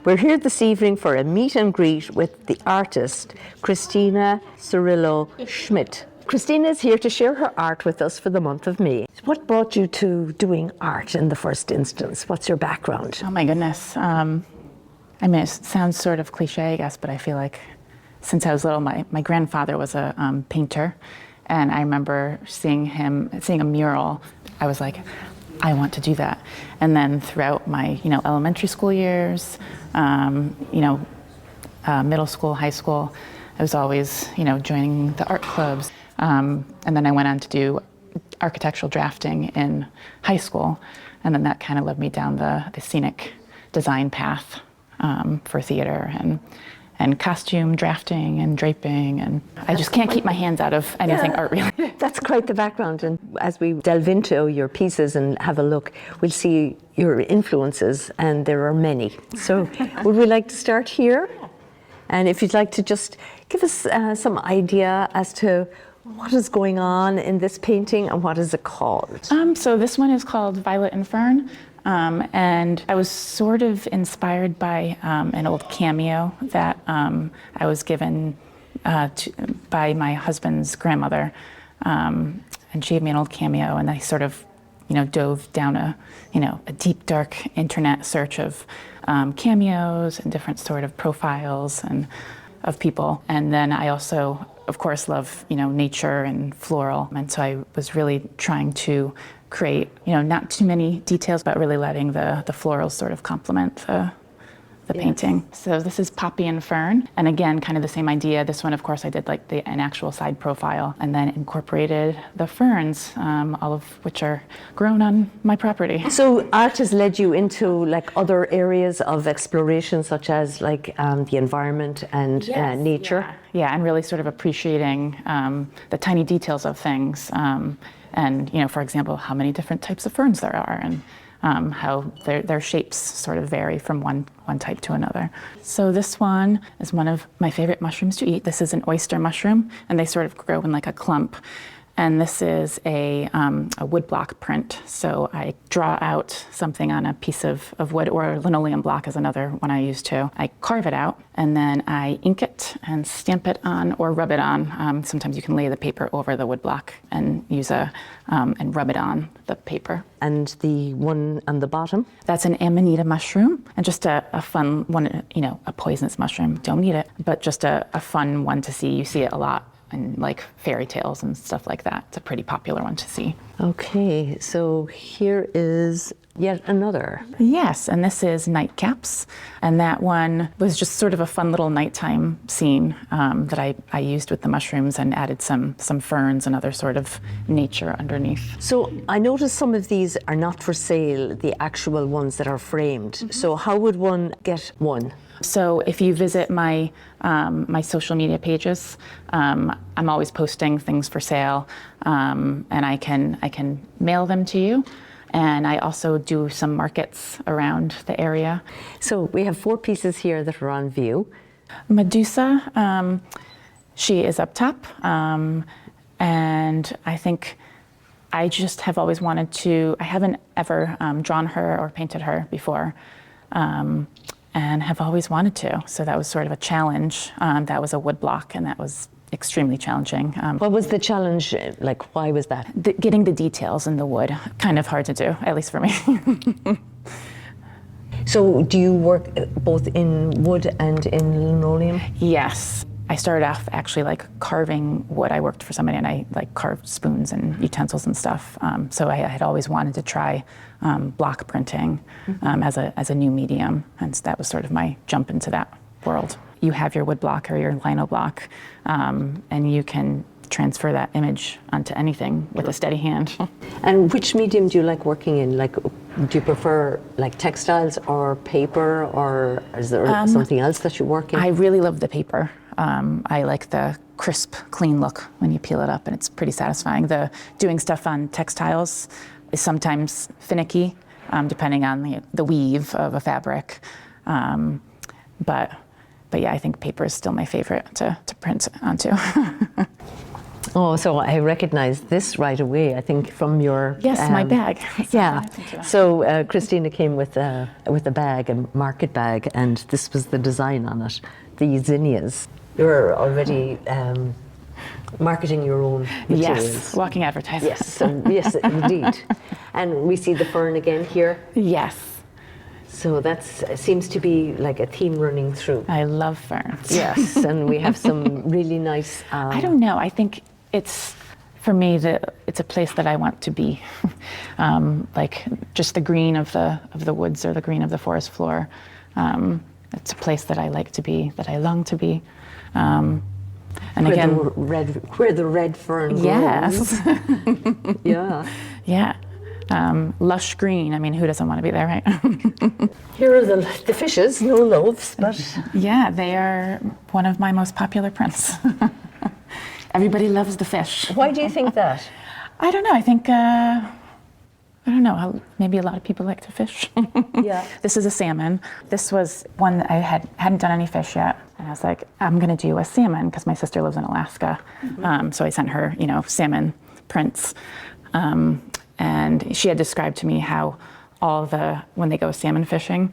We're here this evening for a meet and greet with the artist, Christina Cirillo Schmidt. Christina is here to share her art with us for the month of May. What brought you to doing art in the first instance? What's your background? Oh my goodness. I mean, it sounds sort of cliche, I guess, but I feel like since I was little, my grandfather was a painter, and I remember seeing a mural. I was like, I want to do that. And then throughout my, elementary school years, middle school, high school, I was always, joining the art clubs. And then I went on to do architectural drafting in high school, and then that kind of led me down the scenic design path for theater and costume drafting and draping, and I just can't keep my hands out of anything art, really. That's quite the background, and as we delve into your pieces and have a look, we'll see your influences, and there are many. So would we like to start here? And if you'd like to just give us some idea as to what is going on in this painting and what is it called? So this one is called Violet and Fern. And I was sort of inspired by an old cameo that I was given by my husband's grandmother. And she gave me an old cameo, and I sort of, dove down a deep, dark internet search of cameos and different sort of profiles and of people. And then I also, of course, love, nature and floral. And so I was really trying to create, not too many details, but really letting the florals sort of complement the painting. So this is Poppy and Fern. And again, kind of the same idea. This one, of course, I did like an actual side profile and then incorporated the ferns, all of which are grown on my property. So art has led you into like other areas of exploration, such as like the environment and nature? Yeah, and really sort of appreciating the tiny details of things. And, for example, how many different types of ferns there are, and how their shapes sort of vary from one type to another. So this one is one of my favorite mushrooms to eat. This is an oyster mushroom, and they sort of grow in like a clump. And this is a woodblock print. So I draw out something on a piece of wood, or linoleum block is another one I use too. I carve it out, and then I ink it and stamp it on or rub it on. Sometimes you can lay the paper over the woodblock and use and rub it on the paper. And the one on the bottom? That's an amanita mushroom, and just a fun one, a poisonous mushroom. Don't eat it, but just a fun one to see. You see it a lot in like fairy tales and stuff like that. It's a pretty popular one to see. Okay, so here is yet another. Yes, and this is Nightcaps, and that one was just sort of a fun little nighttime scene that I used with the mushrooms and added some ferns and other sort of nature underneath. So I noticed some of these are not for sale, the actual ones that are framed. Mm-hmm. So how would one get one? So if you visit my social media pages, I'm always posting things for sale, and I can mail them to you. And I also do some markets around the area. So we have 4 pieces here that are on view. Medusa, she is up top, and I think I just have always wanted to. I haven't ever drawn her or painted her before. And have always wanted to. So that was sort of a challenge. That was a woodblock, and that was extremely challenging. What was the challenge? Like, why was that? Getting the details in the wood, kind of hard to do, at least for me. So do you work both in wood and in linoleum? Yes. I started off actually like carving wood. I worked for somebody and I like carved spoons and utensils and stuff. So I had always wanted to try block printing as a new medium, and so that was sort of my jump into that world. You have your wood block or your lino block, and you can transfer that image onto anything with a steady hand. And which medium do you like working in? Like, do you prefer like textiles or paper, or is there something else that you work in? I really love the paper. I like the crisp, clean look when you peel it up, and it's pretty satisfying. Doing stuff on textiles is sometimes finicky, depending on the weave of a fabric. But yeah, I think paper is still my favorite to print onto. Oh, so I recognize this right away, I think, from your... Yes, my bag. Yeah. So Christina came with a bag, a market bag, and this was the design on it, the zinnias. You're already marketing your own materials. Yes, walking advertising. Yes, yes, indeed. And we see the fern again here. Yes. So that seems to be like a theme running through. I love ferns. Yes, and we have some really nice... I don't know, I think it's, for me, it's a place that I want to be. Like just the green of the woods or the green of the forest floor. It's a place that I like to be, that I long to be. And where again, where the red fern grows. Yes. Yeah. Yeah. Lush green. I mean, who doesn't want to be there, right? Here are the fishes, no loaves, but... Yeah, they are one of my most popular prints. Everybody loves the fish. Why do you think that? I don't know. I think, I don't know, maybe a lot of people like to fish. Yeah. This is a salmon. This was one that I hadn't done any fish yet. And I was like, I'm going to do a salmon because my sister lives in Alaska. So I sent her, salmon prints. And she had described to me how when they go salmon fishing,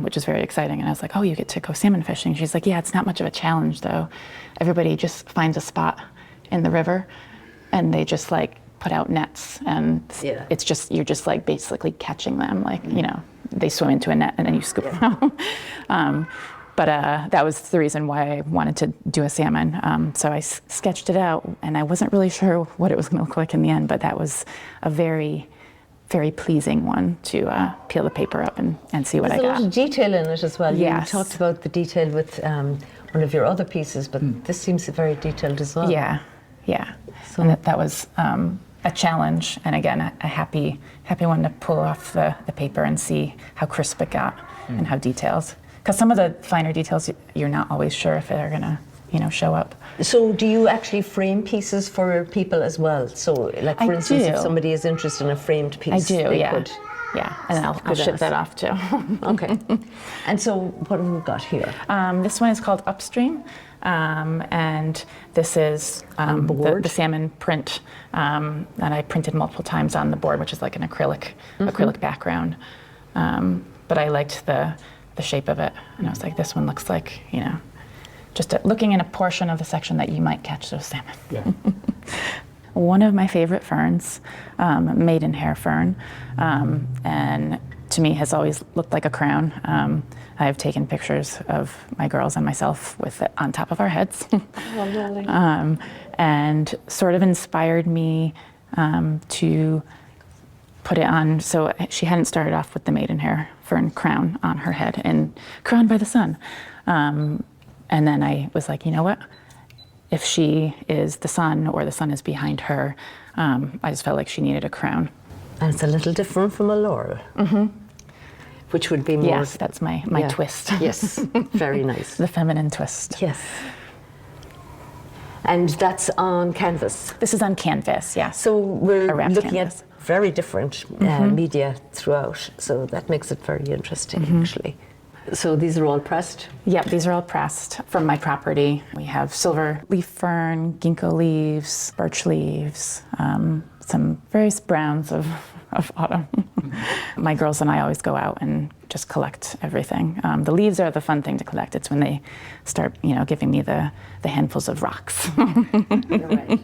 which is very exciting. And I was like, oh, you get to go salmon fishing. She's like, yeah, it's not much of a challenge though. Everybody just finds a spot in the river and they just like put out nets and it's just, you're just like basically catching them. Like, they swim into a net and then you scoop them out. But that was the reason why I wanted to do a salmon. So I sketched it out and I wasn't really sure what it was going to look like in the end, but that was a very, very pleasing one to peel the paper up and see what I got. There's a lot of detail in it as well. Yes. You talked about the detail with one of your other pieces, but this seems very detailed as well. Yeah, yeah. So and that was a challenge, and again, a happy one to pull off the paper and see how crisp it got and how detailed. Because some of the finer details, you're not always sure if they're gonna, show up. So do you actually frame pieces for people as well? So like for instance, if somebody is interested in a framed piece, I do, they yeah. could... Yeah, and I'll ship that off too. Okay. And so what have we got here? This one is called Upstream, and this is the salmon print that I printed multiple times on the board, which is like an acrylic background. But I liked the shape of it, and I was like, this one looks like, just looking in a portion of the section that you might catch those salmon. Yeah. One of my favorite ferns, maidenhair fern, and to me has always looked like a crown. I've taken pictures of my girls and myself with it on top of our heads. And sort of inspired me to put it on. So she hadn't started off with the maidenhair fern crown on her head and crowned by the sun. And then I was like, you know what? If she is the sun or the sun is behind her, I just felt like she needed a crown. And it's a little different from a laurel. Which would be more... Yes, that's my twist. Yes, very nice. The feminine twist. Yes. And that's on canvas. This is on canvas, yeah. So we're looking canvas. at very different media throughout, so that makes it very interesting, actually. So these are all pressed? Yep, these are all pressed from my property. We have silver leaf fern, ginkgo leaves, birch leaves, some various browns of autumn. My girls and I always go out and just collect everything. The leaves are the fun thing to collect. It's when they start, giving me the handfuls of rocks. You're right.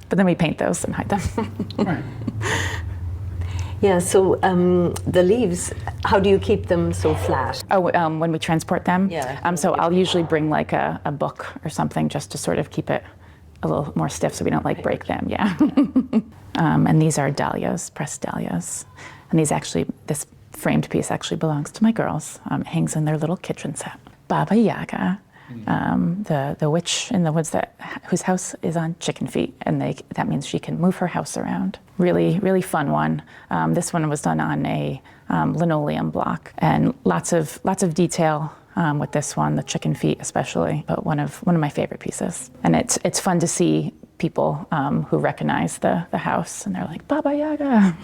But then we paint those and hide them. Right. Yeah, so the leaves, how do you keep them so flat? Oh, when we transport them? Yeah. So I'll usually bring like a book or something just to sort of keep it a little more stiff so we don't break them, yeah. And these are dahlias, pressed dahlias. And this framed piece actually belongs to my girls. It hangs in their little kitchen set. Baba Yaga, the witch in the woods whose house is on chicken feet, and that means she can move her house around. Really, really fun one. This one was done on a linoleum block, and lots of detail with this one, the chicken feet especially. But one of my favorite pieces, and it's fun to see people who recognize the house, and they're like Baba Yaga.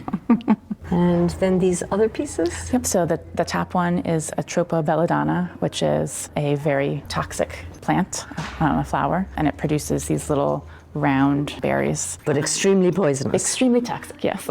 And then these other pieces? Yep, so the top one is a Tropa belladonna, which is a very toxic plant, a flower, and it produces these little round berries. But extremely poisonous. Extremely toxic, yes.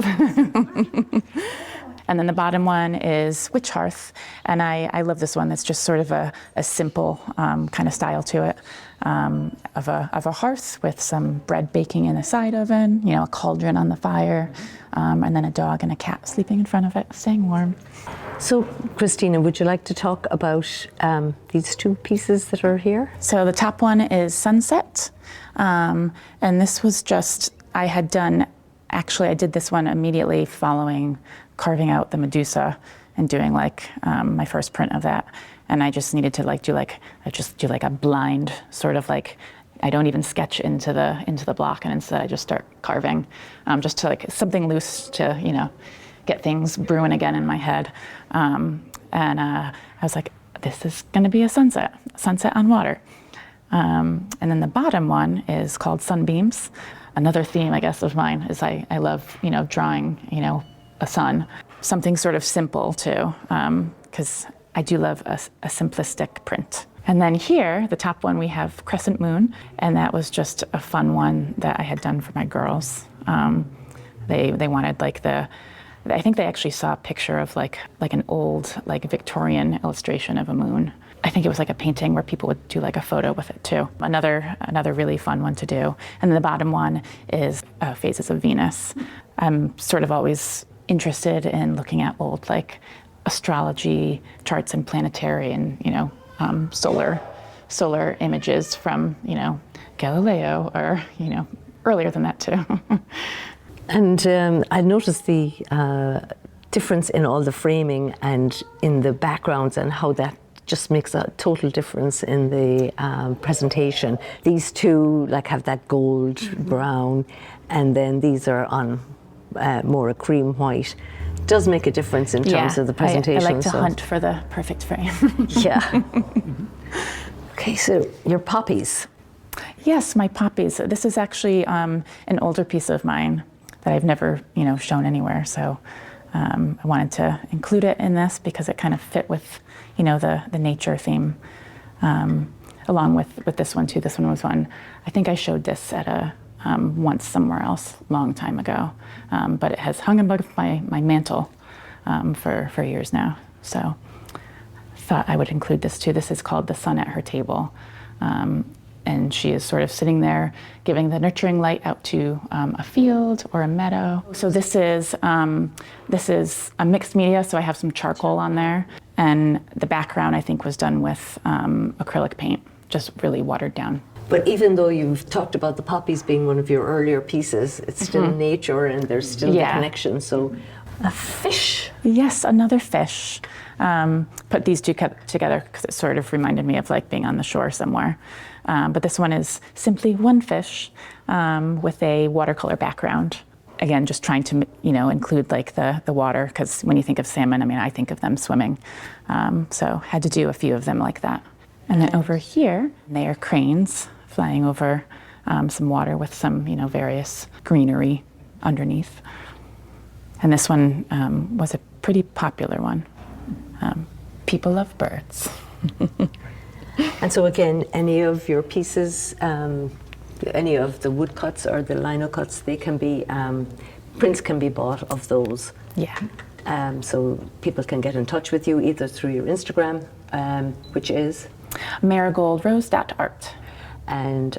And then the bottom one is witch hearth, and I love this one. That's just sort of a simple kind of style to it, of a hearth with some bread baking in a side oven, you know, a cauldron on the fire, and then a dog and a cat sleeping in front of it, staying warm. So, Christina, would you like to talk about these two pieces that are here? So the top one is Sunset, and this was just, I did this one immediately following carving out the Medusa and doing like my first print of that. And I just needed to do a blind sort of like, I don't even sketch into the block, and instead I just start carving, just to like something loose to, you know, get things brewing again in my head. And I was like, this is gonna be a sunset on water. And then the bottom one is called Sunbeams. Another theme, I guess, of mine is I love, you know, drawing, you know, a sun, something sort of simple too, because I do love a simplistic print. And then here, the top one, we have Crescent Moon, and that was just a fun one that I had done for my girls. They wanted like I think they actually saw a picture of like an old like Victorian illustration of a moon. I think it was like a painting where people would do like a photo with it too. Another really fun one to do. And then the bottom one is Phases of Venus. I'm sort of always interested in looking at old like astrology charts and planetary and, you know, solar images from, you know, Galileo or, you know, earlier than that too. And I noticed the difference in all the framing and in the backgrounds, and how that just makes a total difference in the presentation. These two like have that gold brown, and then these are on more a cream white. Does make a difference in terms of the presentation. I like to hunt for the perfect frame. Yeah. Okay, so your poppies. Yes, my poppies. This is actually an older piece of mine that I've never, you know, shown anywhere. So I wanted to include it in this because it kind of fit with, you know, the nature theme, along with this one too. This one was one, I think I showed this at a once somewhere else a long time ago, but it has hung above my mantle for years now. So thought I would include this too. This is called The Sun at Her Table. And she is sort of sitting there giving the nurturing light out to a field or a meadow. So this is a mixed media, so I have some charcoal on there. And the background, I think, was done with acrylic paint, just really watered down. But even though you've talked about the poppies being one of your earlier pieces, it's still nature and there's still the connection. So a fish. Yes, another fish. Put these two together because it sort of reminded me of like being on the shore somewhere. But this one is simply one fish with a watercolor background. Again, just trying to, you know, include like the water, because when you think of salmon, I mean, I think of them swimming. So had to do a few of them like that. And then over here, they are cranes flying over some water with some, you know, various greenery underneath. And this one was a pretty popular one. People love birds. And so again, any of your pieces, any of the woodcuts or the linocuts, they can be, prints can be bought of those. Yeah. So people can get in touch with you either through your Instagram, which is? Marigold Rose Art. And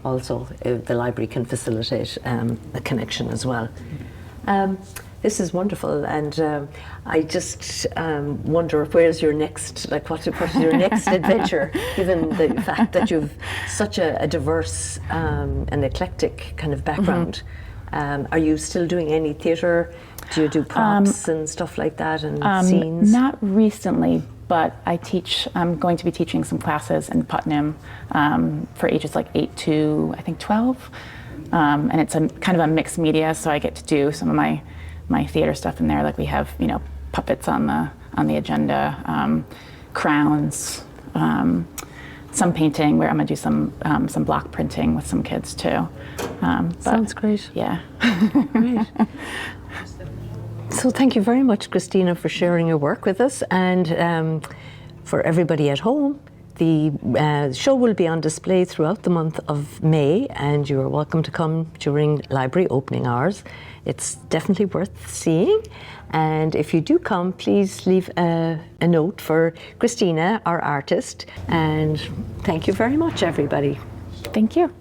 also the library can facilitate a connection as well. This is wonderful, and I just wonder where's your next, like what is your next adventure, given the fact that you've such a diverse and eclectic kind of background. Are you still doing any theatre? Do you do props and stuff like that, and scenes? Not recently, but I'm going to be teaching some classes in Putnam for ages like 8 to I think 12, and it's a kind of a mixed media, so I get to do some of my theater stuff in there. Like we have, you know, puppets on the agenda, crowns, some painting where I'm gonna do some block printing with some kids too. Sounds great. Yeah. Great. So thank you very much, Christina, for sharing your work with us, and for everybody at home, The show will be on display throughout the month of May, and you are welcome to come during library opening hours. It's definitely worth seeing. And if you do come, please leave a note for Christina, our artist. And thank you very much, everybody. Thank you.